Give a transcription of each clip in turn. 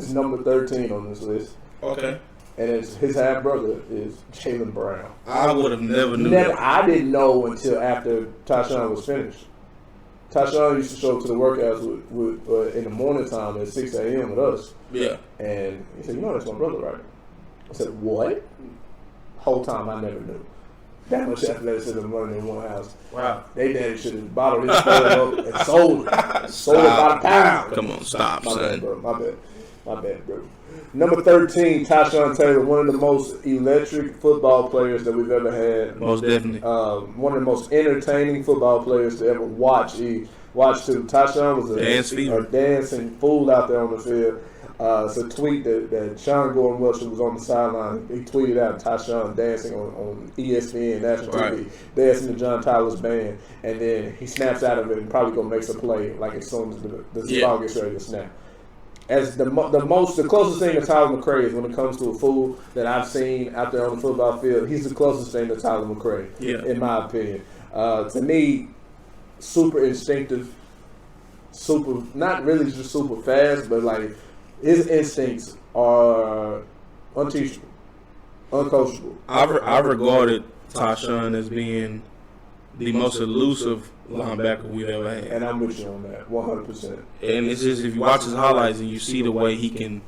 is number 13 on this list. Okay. And his half brother is Jaylen Brown. I would have never knew that. I didn't know until after Tyshawn was finished. Tyshawn used to show up to the workouts in the morning time at 6 a.m. with us. Yeah. And he said, that's my brother, right? I said, what? Whole time I never knew. That much athleticism running in one house. Wow. They daddy should have bottled his up and sold it. Sold it by the pound. Come on, stop, my son. Bad, bro. My bad, bro. Number 13, Tyshawn Taylor, one of the most electric football players that we've ever had. Most definitely. One of the most entertaining football players to ever watch. Tyshawn was a dancing fool out there on the field. It's a tweet that Sean Gordon Welch, who was on the sideline, he tweeted out Tyshawn dancing on ESPN national TV, dancing to John Tyler's band, and then he snaps out of it and probably gonna make a play like as soon as the ball gets ready to snap. As the closest thing to Tyler McRae is when it comes to a fool that I've seen out there on the football field. He's the closest thing to Tyler McRae, in my opinion. To me, super instinctive, super not really just super fast, but like his instincts are unteachable, uncoachable. I regarded Tyshawn as being the most elusive linebacker we've ever had. And I'm with you on that, 100%. And it's just, if you watch his highlights and you see the way he can,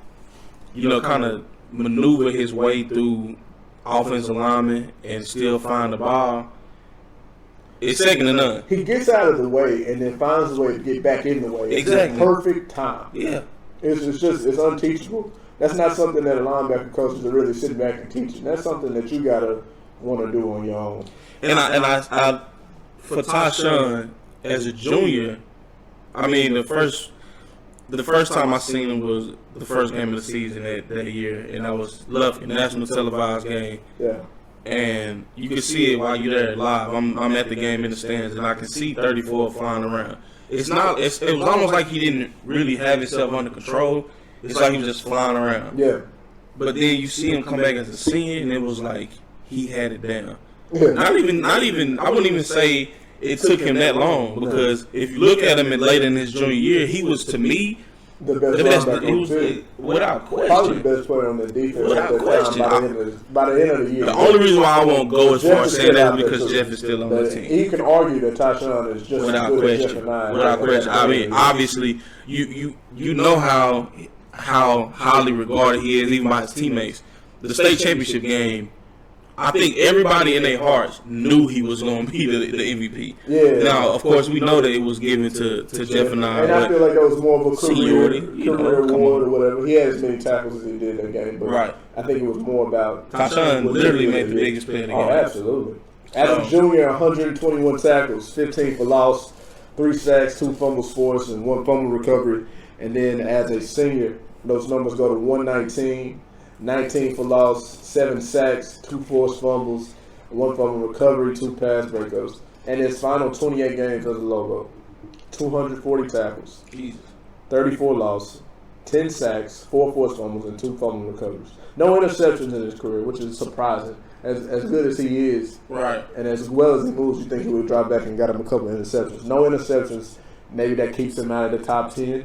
kind of maneuver his way through offensive linemen and still find the ball, it's second to none. He gets out of the way and then finds a way to get back in the way. Exactly. It's the perfect time. Yeah. It's unteachable. That's not something that a linebacker coaches are really sitting back and teaching. That's something that you gotta want to do on your own. And I for Tyshawn as a junior, I mean the first time I seen him was the first game of the season that year, and that was Lufkin, national televised game. Yeah. And you can see it while you're there live. I'm at the game in the stands, and I can see 34 flying around. It was almost like he didn't really have himself under control. It's like he was just flying around. Yeah. But then you see him come back as a senior, and it was like he had it down. Yeah. Not even. I wouldn't even say it took him that long, because if you look at him later in his junior year, he was, to me, the best linebacker without question. Probably the best player on the defense Without question. By the end of the year. The only reason why I won't go as far as saying that is because Jeff is still on the team. You can argue that Tyshawn is just without as good question. as Jeff and I. Without question. I mean, obviously, you know how highly regarded he is, even by his teammates. The state championship game, I think everybody in their hearts knew he was going to be the MVP. Yeah. Now, of course, we know that it was given to Jeff and I. And I feel like that was more of a seniority, career award or whatever. He had as many tackles as he did that game, but I think it was more about Tyshawn literally made the biggest play in the game. Oh, absolutely. As a junior, 121 tackles, 15 for loss, 3 sacks, 2 fumbles forced, and 1 fumble recovery. And then as a senior, those numbers go to 119. 19 for loss, 7 sacks, 2 forced fumbles, 1 fumble recovery, 2 pass breakups. And his final 28 games as a Lobo, 240 tackles, 34 loss, 10 sacks, 4 forced fumbles, and 2 fumble recoveries. No interceptions in his career, which is surprising. As good as he is, and as well as he moves, you think he would drop back and got him a couple of interceptions. No interceptions. Maybe that keeps him out of the top 10.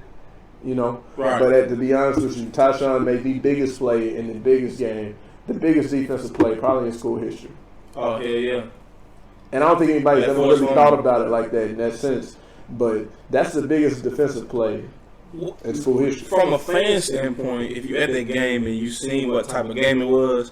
But to be honest with you, Tyshawn made the biggest play in the biggest game, the biggest defensive play probably in school history. Oh, yeah. And I don't think anybody's ever really thought about it like that in that sense. But that's the biggest defensive play in school history. From a fan standpoint, if you're at that game and you seen what type of game it was,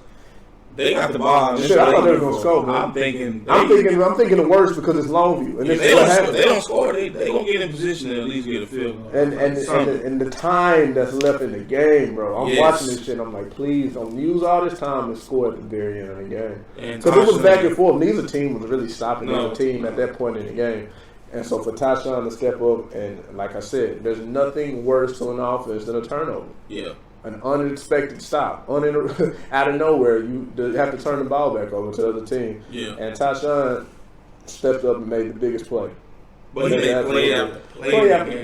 they got the ball. Shit, I thought they were going to score, man. I'm thinking the worst because it's Longview. And if they don't score, they going to get in position to at least get a field goal. And the time that's left in the game, bro. I'm watching this shit. I'm like, please don't use all this time and score at the very end of the game. Because it was back and forth. Neither team was really stopping the other team at that point in the game. And so for Tyshawn to step up, and like I said, there's nothing worse to an offense than a turnover. Yeah. An unexpected stop, out of nowhere, you have to turn the ball back over to the other team. Yeah. And Tyshawn stepped up and made the biggest play. But he made play after.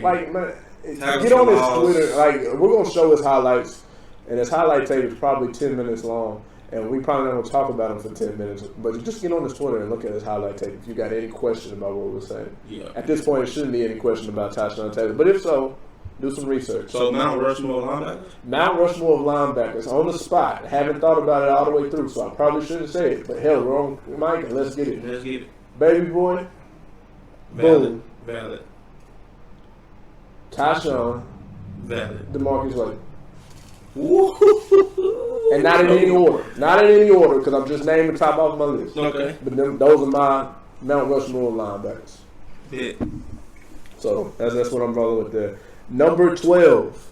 Like, man, get on his Twitter. Like, we're gonna show his highlights, and his highlight tape is probably 10 minutes long, and we probably not gonna talk about him for 10 minutes. But just get on his Twitter and look at his highlight tape if you got any question about what we're saying. Yeah. At this point, it shouldn't be any question about Tyshawn Taylor. But if so, Do some research. So Mount Rushmore linebackers? Mount Rushmore of linebackers on the spot. Haven't thought about it all the way through, so I probably shouldn't say it. But hell, we're on mic and let's get it. Let's get it. Baby boy. Valid. Boom. Valid. Tyshawn. Valid. DeMarcus Wade. And not in any order. Not in any order, because I'm just naming the top off my list. Okay. But those are my Mount Rushmore linebackers. Yeah. So that's what I'm rolling with there. Number 12.